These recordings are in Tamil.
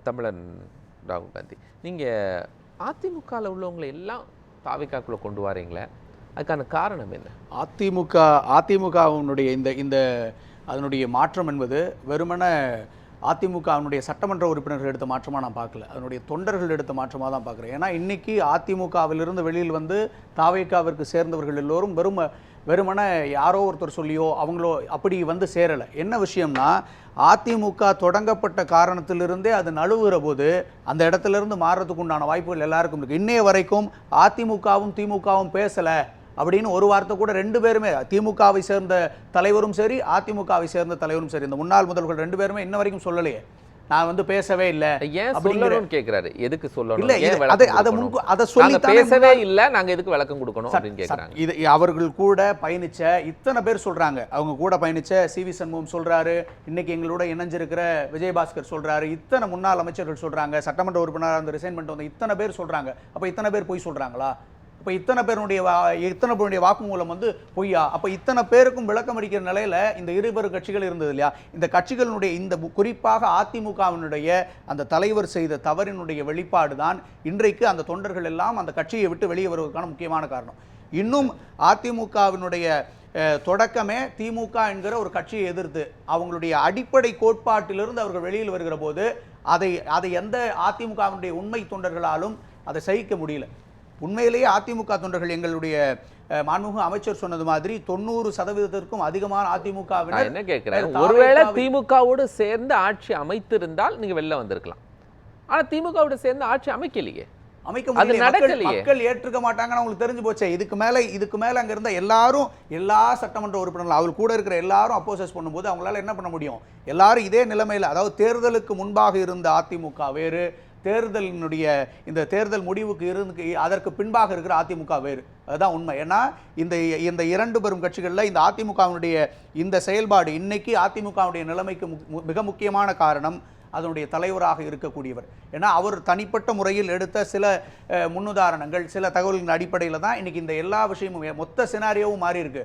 தமிழன் ராகுல் காந்தி, நீங்கள் அதிமுகவில் உள்ளவங்களை எல்லாம் தாவேக்காக்குள்ளே கொண்டு வரீங்களே, அதுக்கான காரணம் என்ன? அதிமுகவினுடைய இந்த அதனுடைய மாற்றம் என்பது வெறுமன அதிமுகவினுடைய சட்டமன்ற உறுப்பினர்கள் எடுத்த மாற்றமாக நான் பார்க்கல, அதனுடைய தொண்டர்கள் எடுத்த மாற்றமாக தான் பார்க்குறேன். ஏன்னா இன்றைக்கி அதிமுகவிலிருந்து வெளியில் வந்து தாவேக்காவிற்கு சேர்ந்தவர்கள் எல்லோரும் வெறுமன யாரோ ஒருத்தர் சொல்லியோ அவங்களோ அப்படி வந்து சேரலை. என்ன விஷயம்னா, அதிமுக தொடங்கப்பட்ட காரணத்திலிருந்தே அது நழுவுகிற போது அந்த இடத்துலேருந்து மாறுறதுக்கு உண்டான வாய்ப்புகள் எல்லாருக்கும் இருக்குது. இன்னைய வரைக்கும் அதிமுகவும் திமுகவும் பேசலை அப்படின்னு ஒரு வார்த்தை கூட ரெண்டு பேருமே, திமுகவை சேர்ந்த தலைவரும் சரி அதிமுகவை சேர்ந்த தலைவரும் சரி, இந்த முன்னாள் முதல்வர்கள் ரெண்டு பேருமே இன்ன வரைக்கும் சொல்லலையே நான் வந்து பேசவே இல்லை அப்படின்னு கேட்கிறாரு. எதுக்கு சொல்லணும்? இல்ல அதை சொல்லி பேசவே இல்லை, நாங்க எதுக்கு விளக்கம் கொடுக்கணும் அப்படின்னு கேட்கறாங்க. இது அவர்கள் கூட பயணிச்ச இத்தனை பேர் சொல்றாங்க, அவங்க கூட பயணிச்ச சிவி சண்முகம் சொல்றாரு, இன்னைக்கு எங்களோட இணைஞ்சிருக்கிற விஜயபாஸ்கர் சொல்றாரு, இத்தனை முன்னாள் அமைச்சர்கள் சொல்றாங்க, சட்டமன்ற உறுப்பினராக அந்த ரிசைன் பண்ணிட்டு வந்த இத்தனை பேர் சொல்றாங்க. அப்ப இத்தனை பேர் பொய் சொல்றாங்களா? இப்போ இத்தனை பேருடைய வாக்குமூலம் வந்து பொய்யா? அப்போ இத்தனை பேருக்கும் விளக்கம் அளிக்கிற நிலையில் இந்த இருபெரு கட்சிகள் இருந்தது இல்லையா? இந்த கட்சிகளினுடைய இந்த குறிப்பாக அதிமுகவினுடைய அந்த தலைவர் செய்த தவறினுடைய வெளிப்பாடு தான் இன்றைக்கு அந்த தொண்டர்கள் எல்லாம் அந்த கட்சியை விட்டு வெளியே வருவதற்கான முக்கியமான காரணம். இன்னும் அதிமுகவினுடைய தொடக்கமே திமுக என்கிற ஒரு கட்சியை எதிர்த்து அவங்களுடைய அடிப்படை கோட்பாட்டிலிருந்து அவர்கள் வெளியில் வருகிற போது அதை எந்த அதிமுகவினுடைய உண்மை தொண்டர்களாலும் அதை சகிக்க முடியல. உண்மையிலேயே அதிமுக தொண்டர்கள், எங்களுடைய மாண்புமிகு அமைச்சர் சொன்னது மாதிரி 90% அதிகமான அதிமுகவினர் என்ன கேட்கிறேன், ஒருவேளை திமுகவோடு சேர்ந்து ஆட்சி அமைத்திருந்தால் நீங்க வெளில வந்திருக்கலாம். ஆனா திமுகவோடு சேர்ந்து ஆட்சி அமைக்கலையே, அமைக்க முடியல. மக்கள் ஏற்றுக்க மாட்டாங்கன்னு அவங்களுக்கு தெரிஞ்சு போச்சே. இதுக்கு மேல அங்க இருந்த எல்லா சட்டமன்ற உறுப்பினர்கள் அவர் கூட இருக்கிற எல்லாரும் அப்போசஸ் பண்ணும்போது அவங்களால என்ன பண்ண முடியும்? எல்லாரும் இதே நிலைமையில, அதாவது தேர்தலுக்கு முன்பாக இருந்த அதிமுக வேறு, இந்த தேர்தல் முடிவுக்கு இருந்து அதற்கு பின்பாக இருக்கிற அதிமுக வேறு. அதுதான் உண்மை. ஏன்னா இந்த இரண்டு பெரும் கட்சிகளில் இந்த அதிமுகவினுடைய இந்த செயல்பாடு இன்னைக்கு அதிமுகவுடைய நிலைமைக்கு மிக முக்கியமான காரணம் அதனுடைய தலைவராக இருக்கக்கூடியவர். ஏன்னா அவர் தனிப்பட்ட முறையில் எடுத்த சில முன்னுதாரணங்கள், சில தகவல்களின் அடிப்படையில் தான் இன்னைக்கு இந்த எல்லா விஷயமும் மொத்த சினாரியோவும் மாறி இருக்கு.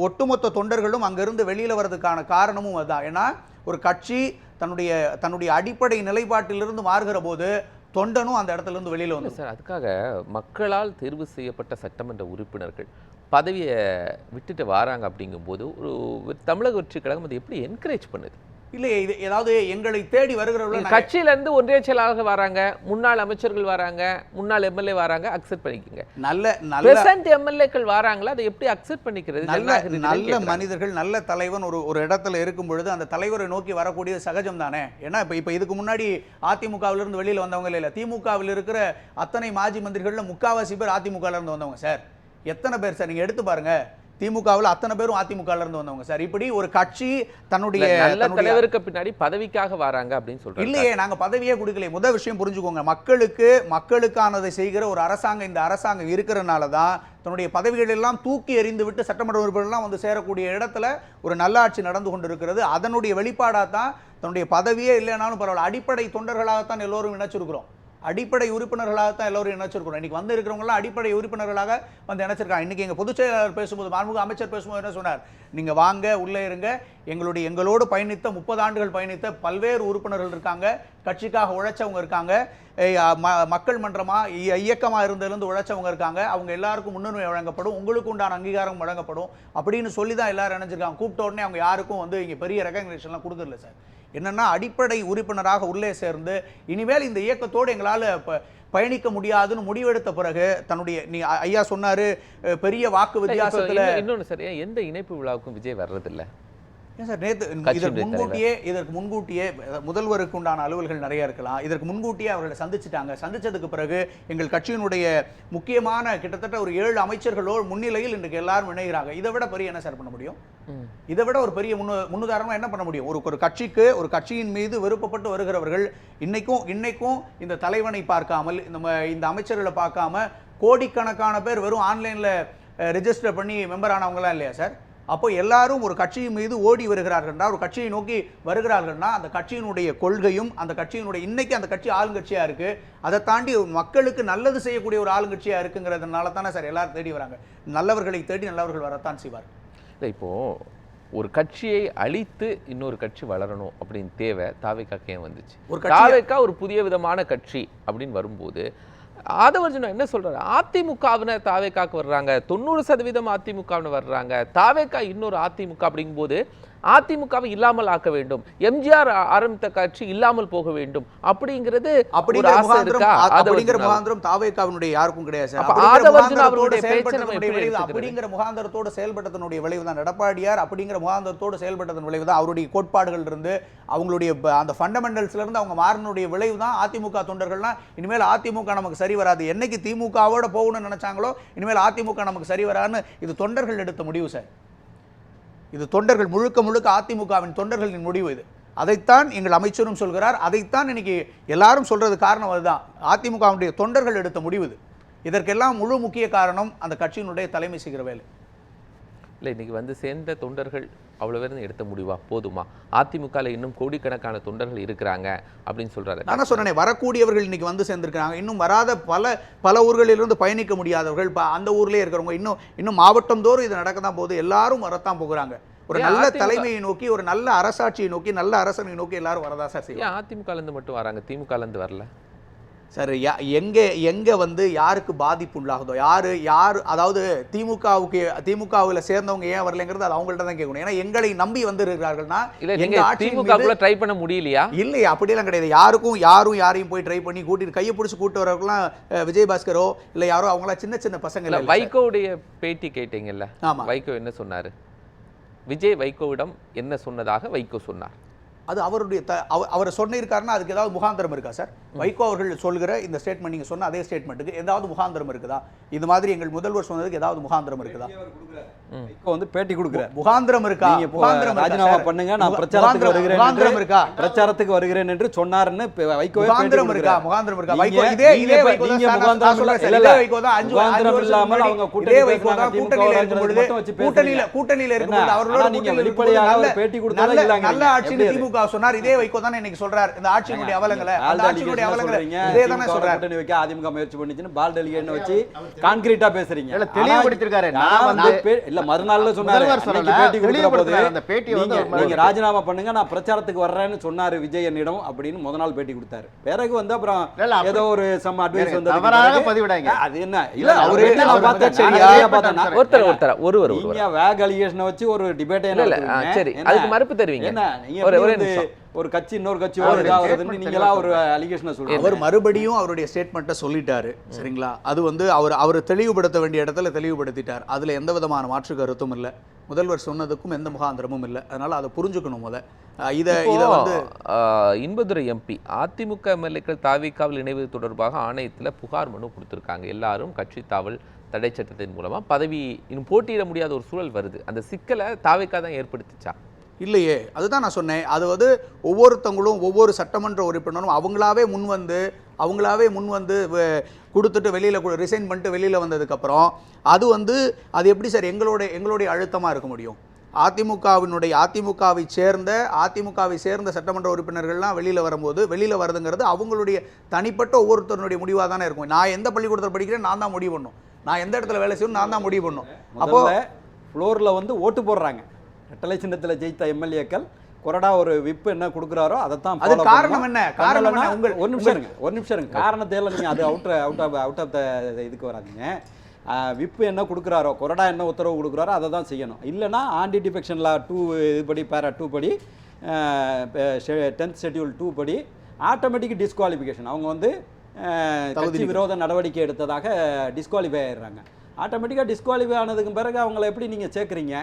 ஒட்டுமொத்த தொண்டர்களும் அங்கிருந்து வெளியில் வர்றதுக்கான காரணமும் அதுதான். ஏன்னா ஒரு கட்சி தன்னுடைய அடிப்படை நிலைப்பாட்டிலிருந்து மாறுகிற போது தொண்டனும் அந்த இடத்துல இருந்து வெளியில வந்து சார், அதுக்காக மக்களால் தேர்வு செய்யப்பட்ட சட்டமன்ற உறுப்பினர்கள் பதவியை விட்டுட்டு வராங்க அப்படிங்கும்போது ஒரு தமிழக வெற்றி கழகம் அதை எப்படி என்கரேஜ் பண்ணுது? இல்லையே, இது ஏதாவது எங்களை தேடி வருகிறவர்கள் கட்சியில இருந்து ஒன்றிய செயலாளர்கள் வராங்க, முன்னாள் அமைச்சர்கள் வராங்க, முன்னாள் எம்எல்ஏ வராங்க, அக்செப்ட் பண்ணிக்கங்க. நல்ல எம்எல்ஏக்கள் வராங்களா, அதை எப்படி அக்செப்ட் பண்ணிக்கிறது? நல்ல மனிதர்கள், நல்ல தலைவன் ஒரு இடத்துல இருக்கும் பொழுது அந்த தலைவரை நோக்கி வரக்கூடியது சகஜம் தானே. ஏன்னா இப்ப இதுக்கு முன்னாடி அதிமுகவிலிருந்து வெளியில் வந்தவங்க இல்ல, திமுகவில் இருக்கிற அத்தனை மாஜி மந்திரிகள்ல முக்காவாசி பேர் அதிமுகல இருந்து வந்தவங்க சார். எத்தனை பேர் சார் நீங்க எடுத்து பாருங்க, திமுகவில் அத்தனை பேரும் அதிமுகல இருந்து வந்தவங்க சார். இப்படி ஒரு கட்சி தன்னுடைய தலைவருக்கு பின்னாடி பதவிக்காக வராங்க அப்படின்னு சொல்றாங்க. இல்லையே, நாங்க பதவியே கொடுக்கல. முதல் விஷயம் புரிஞ்சுக்கோங்க, மக்களுக்கானதை செய்கிற ஒரு அரசாங்கம் இந்த அரசாங்கம் இருக்கிறனால தான் தன்னுடைய பதவிகள் எல்லாம் தூக்கி எறிந்து விட்டு சட்டமன்ற உறுப்பினர்கள்லாம் வந்து சேரக்கூடிய இடத்துல ஒரு நல்லாட்சி நடந்து கொண்டு இருக்கிறது. அதனுடைய வெளிப்பாடாக தான் தன்னுடைய பதவியே இல்லைனாலும் பரவாயில்ல, அடிப்படை தொண்டர்களாகத்தான் எல்லோரும் இணைச்சிருக்கிறோம், அடிப்படை உறுப்பினர்களாகத்தான் எல்லோரும் இணைச்சிருக்கிறோம். இன்னைக்கு வந்து இருக்கிறவங்களாம் அடிப்படை உறுப்பினர்களாக வந்து இணைச்சிருக்காங்க. இன்னைக்கு எங்கள் பொதுச் செயலாளர் பேசும்போது, மாண்புமிகு அமைச்சர் பேசும்போது என்ன சொன்னார்? நீங்கள் வாங்க, உள்ளே இருங்க, எங்களோடு பயணித்த 30 ஆண்டுகள் பயணித்த பல்வேறு உறுப்பினர்கள் இருக்காங்க, கட்சிக்காக உழைச்சவங்க இருக்காங்க, மக்கள் மன்றமாக இயக்கமாக இருந்ததுலேருந்து உழைச்சவங்க இருக்காங்க, அவங்க எல்லாருக்கும் முன்னுரிமை வழங்கப்படும், உங்களுக்கு உண்டான அங்கீகாரம் வழங்கப்படும் அப்படின்னு சொல்லி தான் எல்லாரும் நினைச்சிருக்காங்க. கூப்பிட்ட உடனே அவங்க யாருக்கும் வந்து இங்கே பெரிய ரெகக்னேஷன்லாம் கொடுக்கறதில்ல சார். என்னன்னா அடிப்படை உறுப்பினராக உள்ளே சேர்ந்து இனிமேல் இந்த இயக்கத்தோடு எங்களால் பயணிக்க முடியாதுன்னு முடிவெடுத்த பிறகு தன்னுடைய ஐயா சொன்னாரு பெரிய வாக்கு வித்தியாசத்துல. இன்னொன்று சரியா, எந்த இணைப்பு விழாவுக்கும் விஜய் வர்றதில்லை சார். இதற்கு முன்கூட்டியே முதல்வருக்கு உண்டான அலுவல்கள் நிறைய இருக்கலாம். இதற்கு முன்கூட்டியே அவர்களை சந்திச்சதுக்கு பிறகு எங்கள் கட்சியினுடைய முக்கியமான கிட்டத்தட்ட ஒரு 7 அமைச்சர்களோடு முன்னிலையில் இன்றைக்கு எல்லாரும் இணைகிறாங்க. இதை விட பெரிய என்ன சார் பண்ண முடியும்? இதை விட ஒரு பெரிய முன்னுதாரணமா என்ன பண்ண முடியும்? ஒரு கட்சியின் மீது விருப்பப்பட்டு வருகிறவர்கள் இன்னைக்கும் இந்த தலைவனை பார்க்காமல், இந்த அமைச்சர்களை பார்க்காம கோடிக்கணக்கான பேர் வெறும் ஆன்லைன்ல ரெஜிஸ்டர் பண்ணி மெம்பர் ஆனவங்களாம் இல்லையா சார்? அப்போ எல்லாரும் ஒரு கட்சியின் மீது ஓடி வருகிறார்கள்னா, ஒரு கட்சியை நோக்கி வருகிறார்கள்னா, அந்த கட்சியினுடைய கொள்கையும் அந்த கட்சியினுடைய இன்னைக்கு அந்த கட்சி ஆளுங்கட்சியா இருக்கு, அதை தாண்டி மக்களுக்கு நல்லது செய்யக்கூடிய ஒரு ஆளுங்கட்சியா இருக்குங்கிறதுனால தானே சார் எல்லாரும் தேடி வராங்க. நல்லவர்களை தேடி நல்லவர்கள் வரத்தான் செய்வார். இப்போ ஒரு கட்சியை அழித்து இன்னொரு கட்சி வளரணும் அப்படின்னு தேவை தாவேக்காக்கு ஏன் வந்துச்சு? ஒரு தாவேக்கா ஒரு புதிய விதமான கட்சி அப்படின்னு வரும்போது ஆதவர்ஜுனா என்ன சொல்றாரு? அதிமுகவினர் தாவேக்காக்கு வர்றாங்க, 90% அதிமுகவினர் வர்றாங்க, தாவேக்கா இன்னொரு அதிமுக அப்படிங்கும்போது அதிமுகவை இல்லாமல் ஆக்க வேண்டும், எம்ஜிஆர் ஆரம்பித்த கட்சி இல்லாமல் போக வேண்டும் அப்படிங்கிறது அப்படிங்கிற முகாந்திரம் தாவேக்காவினுடைய யாருக்கும் கிடையாது. அப்படிங்கிற முகாந்திரத்தோடு செயல்பட்டதனுடைய விளைவு தான் எடப்பாடியார் அப்படிங்கிற முகாந்திரத்தோடு செயல்பட்டதன் விளைவு தான் அவருடைய கோட்பாடுகள் இருந்து அவங்களுடைய அந்த ஃபண்டமெண்டல்ஸ்ல இருந்து அவங்க மாறினுடைய விளைவு தான் அதிமுக தொண்டர்கள்லாம் இனிமேல் அதிமுக நமக்கு சரி வராது, என்னைக்கு திமுகவோட போகணும்னு நினைச்சாங்களோ இனிமேல் அதிமுக நமக்கு சரி வராதுன்னு இது தொண்டர்கள் எடுத்த முடிவு சார். இது தொண்டர்கள் முழுக்க அதிமுகவின் தொண்டர்களின் முடிவு இது. அதைத்தான் எங்கள் அமைச்சரும் சொல்கிறார், அதைத்தான் இன்னைக்கு எல்லாரும் சொல்றது காரணம் அதுதான். அதிமுகவுடைய தொண்டர்கள் எடுத்த முடிவு இது. இதற்கெல்லாம் முழு முக்கிய காரணம் அந்த கட்சியினுடைய தலைமை செய்கிற வேலை இல்லை. இன்னைக்கு வந்து சேர்ந்த தொண்டர்கள் அவ்வளோ பேர் எடுத்த முடிவா போதுமா? அதிமுகவில் இன்னும் கோடிக்கணக்கான தொண்டர்கள் இருக்கிறாங்க அப்படின்னு சொல்றாரு. நான் சொன்னேன், வரக்கூடியவர்கள் இன்னைக்கு வந்து சேர்ந்திருக்கிறாங்க. இன்னும் வராத பல ஊர்களிலிருந்து பயணிக்க முடியாதவர்கள் அந்த ஊர்லேயே இருக்கிறவங்க இன்னும் மாவட்டம் தோறும் இது நடக்க தான் போகுது. எல்லாரும் வரத்தான் போகிறாங்க. ஒரு நல்ல தலைமையை நோக்கி, ஒரு நல்ல அரசாட்சியை நோக்கி, நல்ல அரசனை நோக்கி எல்லாரும் வரதா சார் செய்யும். அதிமுகலேருந்து மட்டும் வராங்க, திமுகலேருந்து வரல சார். எங்க வந்து யாருக்கு பாதிப்பு உள்ளாகுதோ, யார் அதாவது திமுகவில் சேர்ந்தவங்க ஏன் வரலைங்கிறது அது அவங்கள்ட்ட தான் கேட்கணும். ஏன்னா எங்களை நம்பி வந்து இருக்கிறார்கள்னா திமுக ட்ரை பண்ண முடியலையா? இல்லையா, அப்படியெல்லாம் கிடையாது. யாரையும் போய் ட்ரை பண்ணி கூட்டிட்டு கையை பிடிச்சி கூட்டு வரவங்களாம் விஜயபாஸ்கரோ இல்லை யாரோ அவங்களாம் சின்ன பசங்க இல்லை. வைகோவுடைய பேட்டி கேட்டீங்கல்ல, வைகோ என்ன சொன்னாரு? விஜய் வைகோவிடம் என்ன சொன்னதாக வைகோ சொன்னார்? அது அவருடைய அவர் சொன்னிருக்காருன்னா அதுக்கு ஏதாவது முகாந்திரம் இருக்கா சார்? வைகோ அவர்கள் சொல்கிற இந்த ஸ்டேட்மெண்ட் நீங்க சொன்ன அதே ஸ்டேட்மெண்ட்டுக்கு ஏதாவது முகாந்திரம் இருக்குதா? இது மாதிரி எங்கள் முதல்வர் சொன்னதுக்கு ஏதாவது முகாந்திரம் இருக்குதா? வைகோ வந்து பேட்டி கொடுக்குறார், முகாந்திரம் இருக்கா? ராஜினாமா பண்ணுங்க, நான் பிரச்சாரத்துக்கு வருகிறேன், முகாந்திரம் இருக்கா? பிரச்சாரத்துக்கு வருகிறேன் என்று சொன்னார்னு வைகோ முகாந்திரம் இருக்கா? முகாந்திரம் இருக்கா? வைகோ இதே வைகோ தான் முகாந்திரம் இல்லாமல் அவங்க கூட்டணியில இருக்கும்போது அவர்களோட நீங்க வெளிப்படையாக பேட்டி கொடுத்தா இல்லங்க. நல்ல ஆட்சி திமுக சொன்னார், இதே வைகோ தான் இன்னைக்கு சொல்றார். இந்த ஆட்சியினுடைய அவலங்களை, அந்த ஆட்சியினுடைய அவலங்களை இதே தானே சொல்றார். கூட்டணி வைக்க அதிமுக முயற்சி பண்ணிச்சுன்னு பால் டெலிகேட்னு வச்சு கான்கிரீட்டா பேசுறீங்க. இல்ல தெளிவுபடுத்திருக்காரு. நான் வந்து இல்ல மறுநாள்ல சொன்னாரு, பேட்டி கொடுக்கிற போது நீங்க ராஜினாமா பண்ணுங்க, நான் பிரச்சாரத்துக்கு வர்றேன்னு சொன்னாரு விஜய் என்னிடம் அப்படின்னு முதல் பேட்டி கொடுத்தாரு. பிறகு வந்து அப்புறம் ஏதோ ஒரு சம் அட்வைஸ் வந்து தவறாக பதிவிடாங்க. அது என்ன இல்ல அவரு என்ன நான் பார்த்தேன் சரியா பார்த்தேன்னா ஒருத்தர் நீங்க வேக் அலிகேஷன் வச்சு ஒரு டிபேட் இல்ல சரி அதுக்கு மறுப்பு தருவீங்க. என்ன நீங்க ஒரு கட்சி இன்னொரு கட்சி வருதுன்னு நீங்களா ஒரு அலிகேஷனை சொல்றீங்க. அவர் மறுபடியும் அவருடைய ஸ்டேட்மெண்ட்டை சொல்லிட்டாரு சரிங்களா? அது வந்து அவர் தெளிவுபடுத்த வேண்டிய இடத்துல தெளிவுபடுத்திட்டார். அதுல எந்த விதமான மாற்று கருத்தும் இல்லை. முதல்வர் சொன்னதுக்கும் எந்த முகாந்திரமும் இல்லை. அதனால அதை புரிஞ்சுக்கணும். இதை வந்து இன்பதுரை எம்பி அதிமுக எம்எல்ஏக்கள் தாவேக்காவில் இணைவது தொடர்பாக ஆணையத்தில் புகார் மனு கொடுத்திருக்காங்க. எல்லாரும் கட்சி தாவல் தடை சட்டத்தின் மூலமா பதவி இன்னும் போட்டியிட முடியாத ஒரு சூழல் வருது. அந்த சிக்கலை தாவேக்கா தான் ஏற்படுத்திச்சா? இல்லையே, அதுதான் நான் சொன்னேன். அது வந்து ஒவ்வொருத்தவங்களும் ஒவ்வொரு சட்டமன்ற உறுப்பினரும் அவங்களாவே முன் வந்து கொடுத்துட்டு வெளியில் ரிசைன் பண்ணிட்டு வெளியில் வந்ததுக்கப்புறம் அது எப்படி சார் எங்களுடைய அழுத்தமாக இருக்க முடியும்? அதிமுகவை சேர்ந்த சட்டமன்ற உறுப்பினர்கள்லாம் வெளியில் வருதுங்கிறது அவங்களுடைய தனிப்பட்ட ஒவ்வொருத்தருடைய முடிவாக தானே இருக்கும். நான் எந்த பள்ளிக்கூடத்தில் படிக்கிறேன் நான் தான் முடிவு பண்ணும், நான் எந்த இடத்துல வேலை செய்யணும் நான் தான் முடிவு பண்ணும். அப்போ ஃப்ளோரில் வந்து ஓட்டு போடுறாங்க. ரெட்டலை சின்னத்தில் ஜெயித்த எம்எல்ஏக்கள் கொறடா ஒரு விப்பு என்ன கொடுக்குறாரோ அதைத்தான். அது காரணம் என்ன? காரணம் ஒரு நிமிஷம் இருங்க. காரணத்தை எல்லாம் நீங்கள் அது அவுட் ஆஃப் த இதுக்கு வராதிங்க. விப்பு என்ன கொடுக்குறாரோ, கொறடா என்ன உத்தரவு கொடுக்குறாரோ அதை தான் செய்யணும். இல்லைனா ஆன்டி டிஃபெக்ஷன் லா 2 இதுபடி பேரா 2 படி 10th ஷெட்யூல் 2 படி ஆட்டோமேட்டிக் டிஸ்குவாலிஃபிகேஷன். அவங்க வந்து கட்சி விரோத நடவடிக்கை எடுத்ததாக டிஸ்குவாலிஃபை ஆயிடுறாங்க. ஆட்டோமேட்டிக்காக டிஸ்குவாலிஃபை ஆனதுக்கு பிறகு அவங்கள எப்படி நீங்கள் சேர்க்குறீங்க?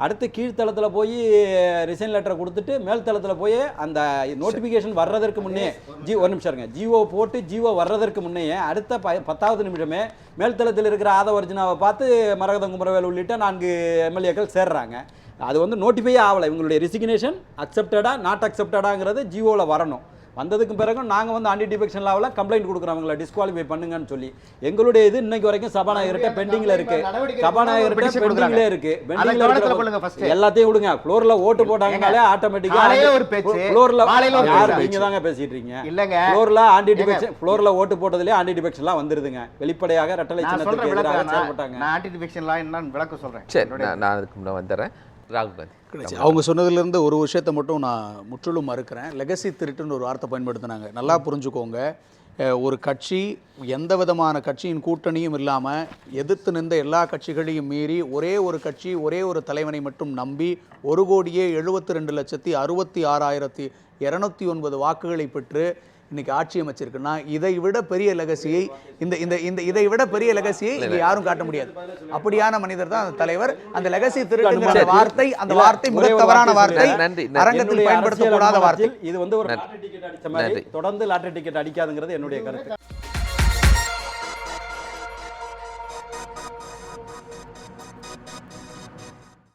அடுத்து கீழ்த்தளத்தில் போய் ரிசைன் லெட்டரை கொடுத்துட்டு மேல் தளத்தில் போய் அந்த நோட்டிஃபிகேஷன் வர்றதற்கு முன்னே ஒரு நிமிஷம் இருங்க, ஜிஓ போட்டு ஜிஓ வர்றதற்கு முன்னையே அடுத்த 10வது நிமிஷமே மேல்தளத்தில் இருக்கிற ஆதவர்ஜுனாவை பார்த்து மரகதம் குமரவேல் உள்ளிட்ட 4 எம்எல்ஏக்கள் சேர்றாங்க. அது வந்து நோட்டிஃபையே ஆகலை. இவங்களுடைய ரிசிக்னேஷன் அக்செப்டடா நாட் அக்செப்டடாங்கிறது ஜிஓவில் வரணும். வந்ததுக்கு பிறகு நாங்கள் வந்து ஆன்டி டிஃபெக்ஷன் லாவில் கம்ப்ளைண்ட் கொடுக்குறோம், அவங்களை டிஸ்குவாலிஃபை பண்ணுங்கன்னு சொல்லி. எங்களுடைய இது இன்னைக்கு வரைக்கும் சபாநாயகர்கிட்ட பெண்டிங்கில் இருக்கு, எல்லாத்தையும் விடுங்க. ஃப்ளோரில் ஓட்டு போட்டாங்கனாலே ஆட்டோமேட்டிக்காக ஃப்ளோரில் நீங்க தாங்க பேசிட்டு இருக்கீங்க. ஃப்ளோரில் ஆன்டி டிஃபெக்ஷன் ஃப்ளோரில் ஓட்டு போட்டதுலேயே ஆன்டி டிஃபெக்ஷன்லாம் வந்துருதுங்க. வெளிப்படையாக ரெட்டலை சின்னத்துக்கு எதிராக செயல்பட்டாங்க. ஆன்டி டிஃபெக்ஷன் லா என்னன்னு விளக்க சொல்றேன். சரி, நான் அதுக்கு முன்னாடி வந்துடுறேன். ராகுல் காந்தி கிடைச்சு அவங்க சொன்னதுலேருந்து ஒரு விஷயத்தை மட்டும் நான் முற்றிலும் மறுக்கிறேன். லெகசி திருட்டுன்னு ஒரு வார்த்தை பயன்படுத்தினாங்க. நல்லா புரிஞ்சுக்கோங்க, ஒரு கட்சி எந்த விதமான கட்சியின் கூட்டணியும் இல்லாமல் எதிர்த்து நின்ற எல்லா கட்சிகளையும் மீறி ஒரே ஒரு கட்சி ஒரே ஒரு தலைவனை மட்டும் நம்பி 1,72,66,209 வாக்குகளை பெற்று இன்னைக்கு ஆட்சி அமைச்சிருக்குன்னா இதை விட பெரிய லெகசியை இதை விட பெரிய லெகசியை இங்க யாரும் காட்ட முடியாது. அப்படியான மனிதர் தான் அந்த தலைவர். அந்த லெகசி திருட்டுங்கிற வார்த்தை, அந்த வார்த்தை மிக தவறான வார்த்தை, அரங்கத்தில் பயன்படுத்தக்கூடாத வார்த்தை. இது வந்து ஒரு லாட்டரி டிக்கெட் அடிச்ச மாதிரி தொடர்ந்து லாட்டரி டிக்கெட் அடிக்காதுங்கிறது என்னுடைய கருத்து.